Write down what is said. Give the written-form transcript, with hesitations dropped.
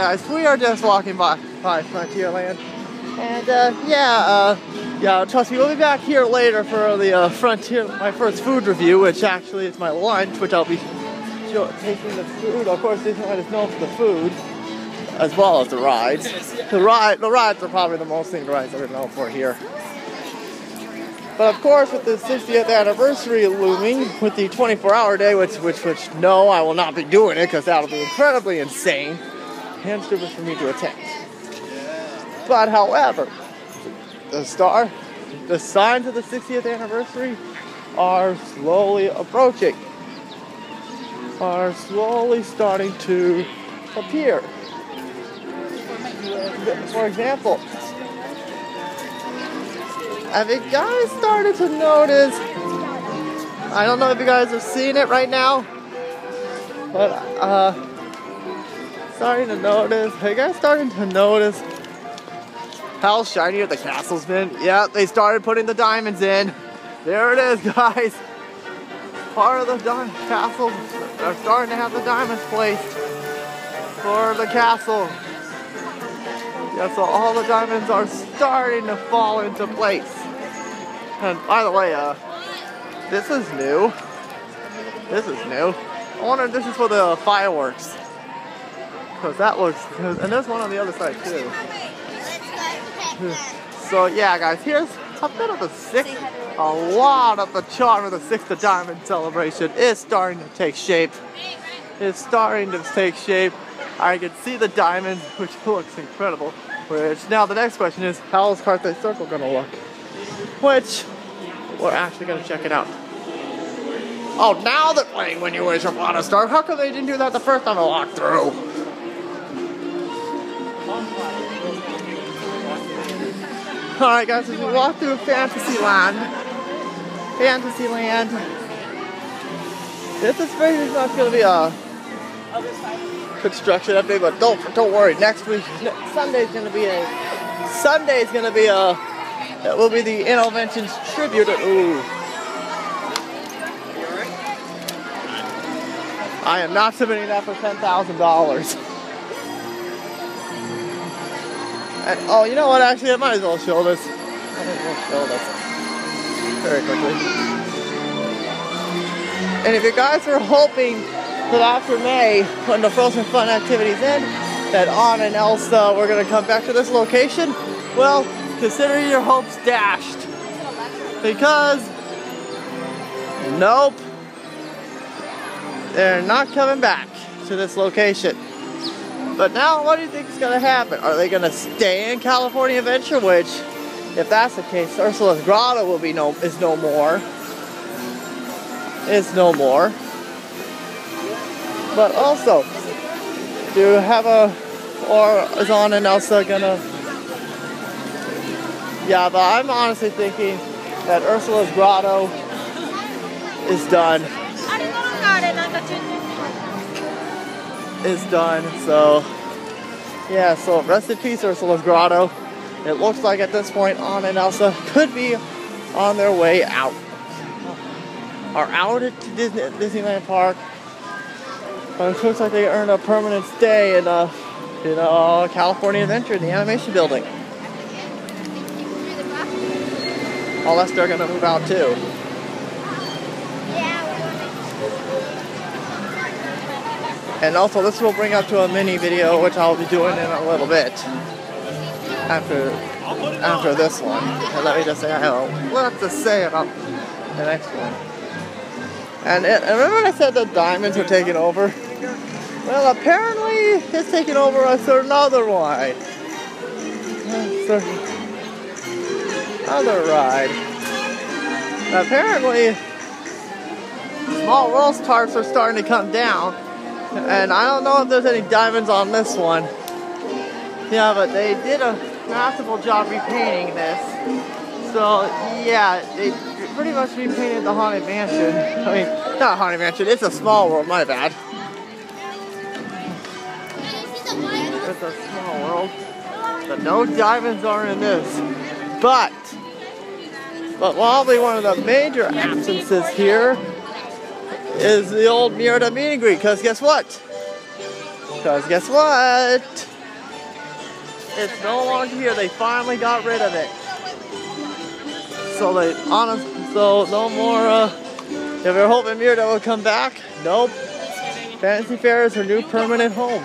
Guys, we are just walking by Frontierland, and yeah, trust me, we'll be back here later for the my first food review, which actually is my lunch, which I'll be tasting the food. Of course, Disneyland is known for the food, as well as the rides. The rides are probably the most thing the rides are known for here. But of course, with the 60th anniversary looming, with the 24-hour day, which no, I will not be doing it because that'll be incredibly insane and stupid for me to attend. But however, the signs of the 60th anniversary are slowly approaching, are slowly starting to appear. For example, have you guys started to notice, I don't know if you guys are seeing it right now, but have you guys starting to notice how shiny the castle's been? Yeah, they started putting the diamonds in. There it is, guys. Part of the castle are starting to have the diamonds placed for the castle. Yeah, so all the diamonds are starting to fall into place. And by the way, this is new. This is new. I wonder if this is for the fireworks. Because that looks, and there's one on the other side too. So yeah, guys, here's a bit of the a lot of the charm of the 6th Diamond celebration is starting to take shape. It's starting to take shape. I can see the diamonds, which looks incredible. Which now the next question is, how is Carthay Circle gonna look? Which we're actually gonna check it out. Oh, now they're playing When You Wish Upon a Star. How come they didn't do that the first time I walked through? Alright guys, as we walk through Fantasyland, this is very much going to be a construction update, but don't worry, next week, Sunday's going to be it will be the Innoventions tribute. Ooh. I am not submitting that for $10,000. And, oh, you know what? Actually, I might as well show this. Very quickly. And if you guys are hoping that after May, when the Frozen Fun activities end, that Anna and Elsa we're going to come back to this location, well, consider your hopes dashed. Because, nope, they're not coming back to this location. But now, what do you think is going to happen? Are they going to stay in California Adventure? Which, if that's the case, Ursula's Grotto will be is no more. But also, is Anna and Elsa gonna? Yeah, but I'm honestly thinking that Ursula's Grotto is done. So yeah, so rest in peace, Ursula's Grotto. It looks like at this point Anna and Elsa could be on their way out. Are out at Disneyland Park. But it looks like they earned a permanent stay in California Adventure in the animation building. Unless they're gonna move out too. And also, this will bring up to a mini video, which I'll be doing in a little bit after this one. And let me just say, I have a lot to say about the next one. And remember when I said the diamonds were taking over? Well, apparently it's taking over another ride. Another ride. Apparently, Small World's tarps are starting to come down. And I don't know if there's any diamonds on this one. Yeah, but they did a masterful job repainting this. So, yeah, they pretty much repainted the Haunted Mansion. I mean, not Haunted Mansion, it's a Small World, my bad. It's a Small World. But no diamonds are in this. But probably one of the major absences here is the old Merida meet and greet, because guess what? Because guess what? It's no longer here. They finally got rid of it. So no more, if you're hoping Mirda will come back, nope. Fantasy Fair is her new permanent home.